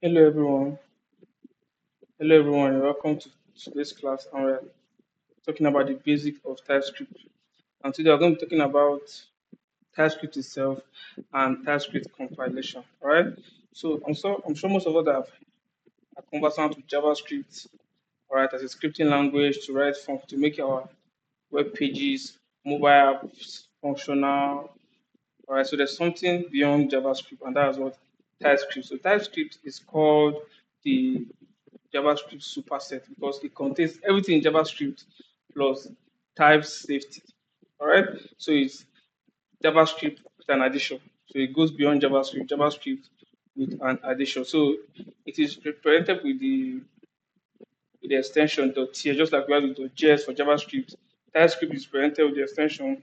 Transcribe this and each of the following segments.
Hello everyone. Hello everyone, and welcome to today's class. And we're talking about the basics of TypeScript. And today we're going to be talking about TypeScript itself and TypeScript compilation. All right. So I'm sure most of us are conversant with JavaScript, all right, as a scripting language to write to make our web pages, mobile apps functional. All right. So there's something beyond JavaScript, and that's what TypeScript. So TypeScript is called the JavaScript superset because it contains everything in JavaScript plus type safety. All right. So it's JavaScript with an addition. So it goes beyond JavaScript with an addition. So it is represented with the extension .ts, just like we have with .js for JavaScript. TypeScript is represented with the extension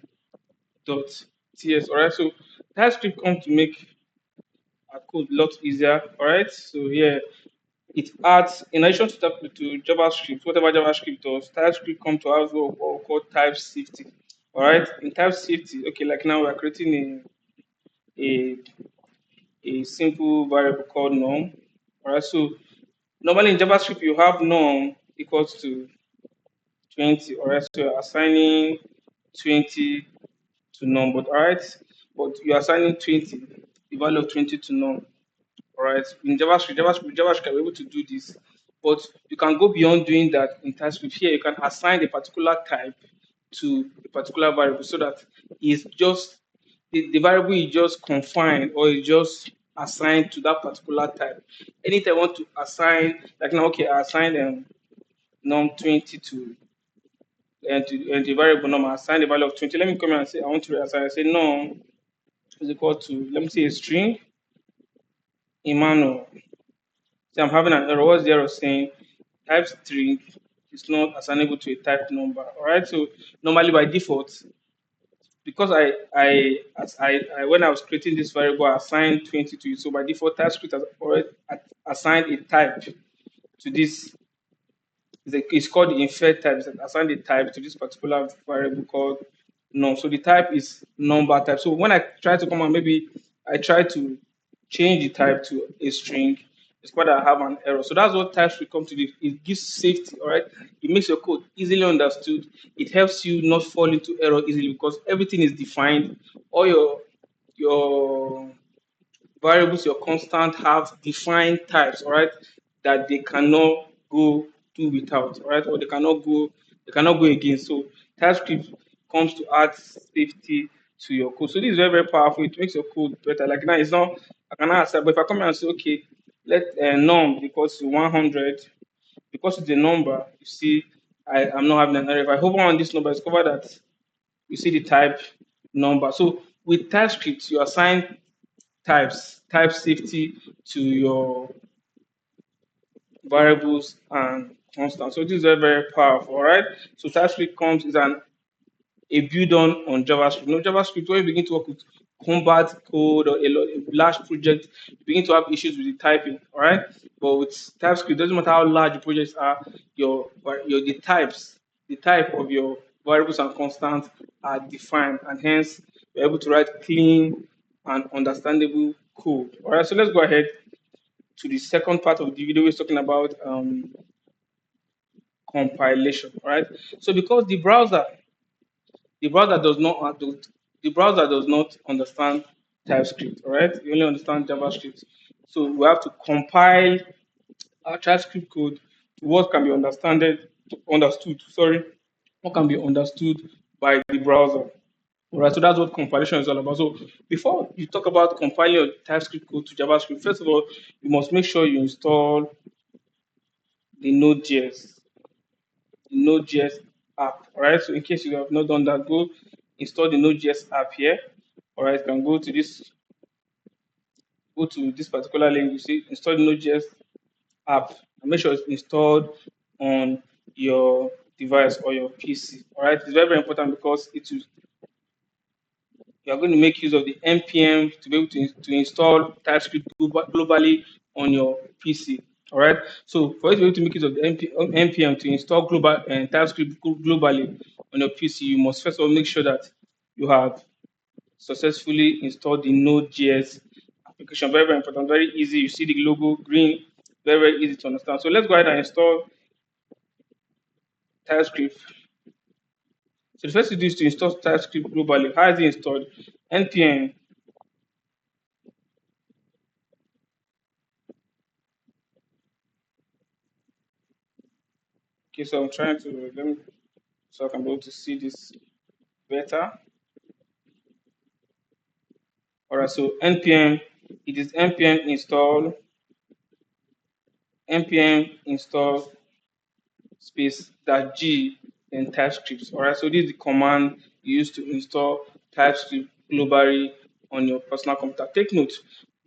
.ts. All right. So TypeScript comes to make our code a lot easier. All right. So yeah, it adds, in addition to JavaScript, whatever JavaScript does, TypeScript come to have what we call type safety. All right, in type safety, okay, like now we're creating a, a simple variable called num. All right, so normally in JavaScript you have num equals to 20. All right, so you're assigning 20 to num, but all right, but you're assigning 20, the value of 20 to num. All right. In JavaScript can be able to do this, but you can go beyond doing that in TypeScript. Here, you can assign a particular type to a particular variable so that it's just the variable is just confined or is just assigned to that particular type. Anytime I want to assign, like now, okay, I assigned num20 to the variable num, I assign the value of 20. Let me come here and say I want to reassign. I say num is equal to, let me say, a string Emmanuel. So I'm having an error. What's the error saying? Type string is not assignable to a type number. All right. So normally by default, because I when I was creating this variable, I assigned 20 to it. So by default, TypeScript has already assigned a type to this. It's called the infer type. It's assigned a type to this particular variable called num. So the type is number type. So when I try to come on, maybe I try to change the type to a string, it's quite I have an error. So that's what TypeScript come to do. It gives safety, all right? It makes your code easily understood. It helps you not fall into error easily because everything is defined. All your variables, your constant have defined types, all right, that they cannot go do without, all right, or they cannot go against. So TypeScript comes to add safety to your code. So this is very, very powerful. It makes your code better. Like now, it's not, I cannot accept, but if I come here and say, okay, let num equals to 100, because it's a number, you see, I'm not having an error. If I hover on this number, discover that you see the type number. So with TypeScript, you assign type safety to your variables and constants. So this is very, very powerful. All right. So TypeScript comes is an a build on JavaScript. No JavaScript, when you begin to work with combat code or a large project, you begin to have issues with the typing. All right. But with TypeScript, it doesn't matter how large the projects are, your the type of your variables and constants are defined, and hence you're able to write clean and understandable code. All right. So let's go ahead to the second part of the video. We're talking about compilation. All right. So because the browser does not the browser does not understand TypeScript. All right, you only understand JavaScript. So we have to compile our TypeScript code to what can be understood. Sorry, what can be understood by the browser. All right, so that's what compilation is all about. So before you talk about compiling your TypeScript code to JavaScript, first of all, you must make sure you install the Node.js app. All right. So in case you have not done that, go install the Node.js app here. All right. You can go to this particular link. You see, install the Node.js app and make sure it's installed on your device or your PC. All right. It's very, very important because you are going to make use of the npm to be able to install TypeScript globally on your PC. All right. So for you to be able to make use of the npm to install global and TypeScript globally on your PC, you must first of all make sure that you have successfully installed the Node.js application. Very, very important. Very easy. You see the logo green. Very, very easy to understand. So let's go ahead and install TypeScript. So the first thing to do is to install TypeScript globally. How is it installed? npm. Okay, so I'm trying to let me so I can be able to see this better. All right, so npm, it is npm install space dash g then TypeScript. All right, so this is the command you use to install TypeScript globally on your personal computer. Take note,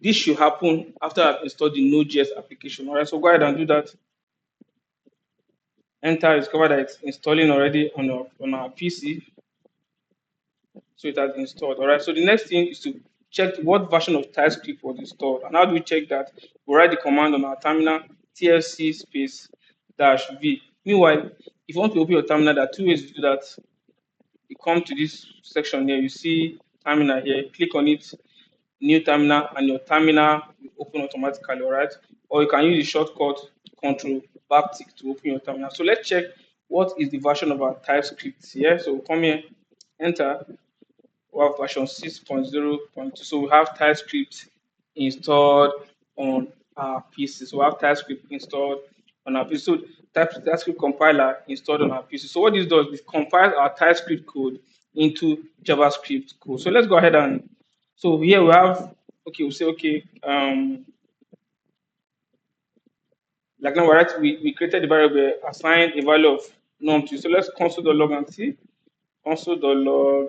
this should happen after I've installed the Node.js application. All right, so go ahead and do that. Enter, discover that it's installing already on our PC. So it has installed. All right. So the next thing is to check what version of TypeScript was installed. And how do we check that? We write the command on our terminal tlc space dash v. Meanwhile, if you want to open your terminal, there are two ways to do that. You come to this section here, you see terminal here, click on it, new terminal, and your terminal will open automatically. All right. Or you can use the shortcut control backtick to open your terminal. So let's check what is the version of our TypeScript here. So come here, enter, we have version 6.0.2. So we have TypeScript installed on our PC. So we have TypeScript installed on our PC. So TypeScript compiler installed on our PC. So what this does, it compiles our TypeScript code into JavaScript code. So let's go ahead and so here we have okay, we'll say okay, like now we created the variable assigned a value of num to. So let's console.log and see console.log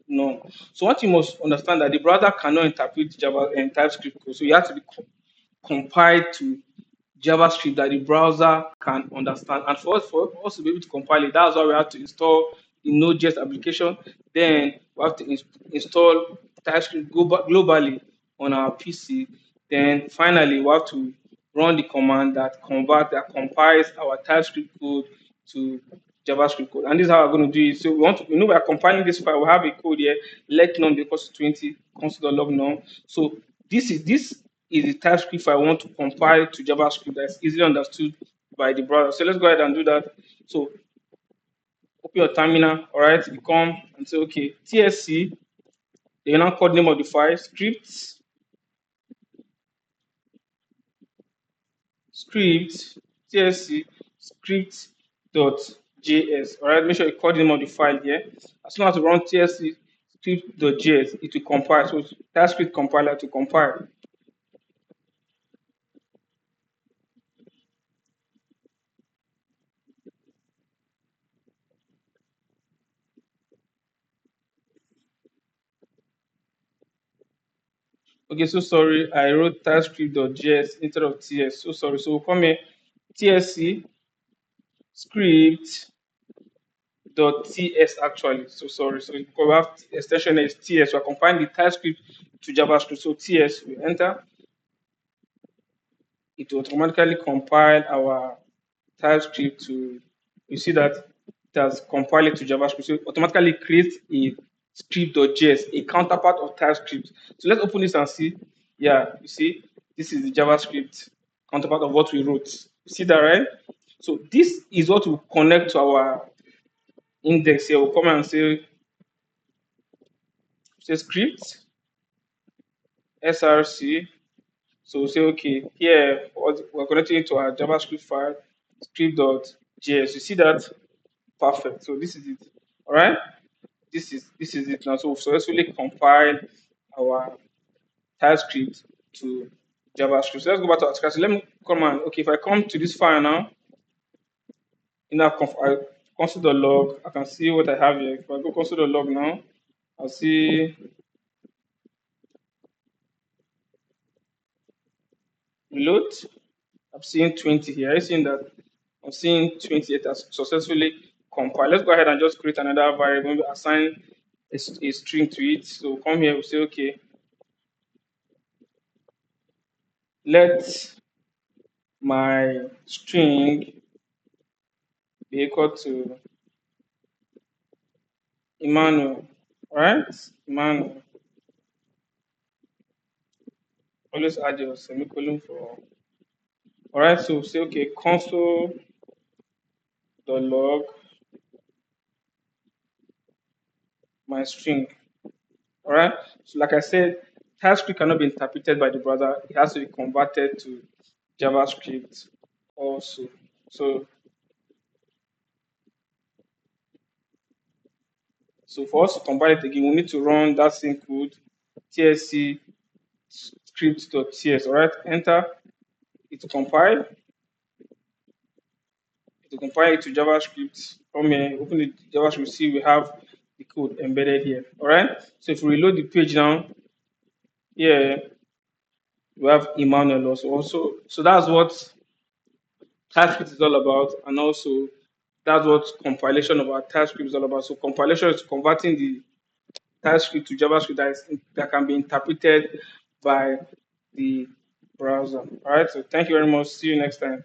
no. So what you must understand that the browser cannot interpret Java and TypeScript code. So you have to be compiled to JavaScript that the browser can understand. And for us to be able to compile it, that's why we have to install the Node.js application. Then we have to install TypeScript globally on our PC. Then finally, we have to run the command that compiles our TypeScript code to JavaScript code. And this is how we're going to do it. So we are compiling this file. We have a code here, let num equals to 20, console.log num. So this is the TypeScript file I want to compile to JavaScript that's easily understood by the browser. So let's go ahead and do that. So open your terminal, all right, you come and say, okay, TSC, you now call the name of the file, script, TSC, script.js, all right, make sure you call the name of the file here. As soon as you run TSC script.js, it will compile. So TypeScript compiler to compile. Okay, so sorry, I wrote TypeScript.js instead of TS. So sorry. So we'll come here, TSC script.ts actually. So sorry. So because we have extension is TS, we're compiling the TypeScript to JavaScript. So TS, we enter, it will automatically compile our TypeScript to, you see that it has compiled it to JavaScript. So it automatically creates a script.js, a counterpart of TypeScript. So let's open this and see. Yeah, you see, this is the JavaScript counterpart of what we wrote. You see that, right? So this is what will connect to our index here. We'll come and say script, src. So we'll say, okay, here we're connecting it to our JavaScript file, script.js. You see that? Perfect. So this is it. All right. This is it now. So we've successfully compiled our TypeScript to JavaScript. So let's go back to our script. So let me come and okay, if I come to this file now, in our console.log, I can see what I have here. If I go console.log now, I'll see reload. I'm seeing 20 here. I'm seeing that I'm seeing 28 has successfully compiled. Let's go ahead and just create another variable, maybe assign a string to it. So come here, we say, okay, let my string be equal to Emmanuel, right? Emmanuel. always add your semicolon for. All right, so say okay, console the log my string. All right. So like I said, TypeScript cannot be interpreted by the browser. It has to be converted to JavaScript also. So so for us to compile it again, we need to run that same code tsc script.ts. All right. Enter it to compile. To compile it to JavaScript. From here, open the JavaScript. See we have the code embedded here. All right. So if we reload the page now, here we have Emmanuel also. So that's what TypeScript is all about, and also that's what compilation of our TypeScript is all about. So compilation is converting the TypeScript to JavaScript that can be interpreted by the browser. All right. So thank you very much. See you next time.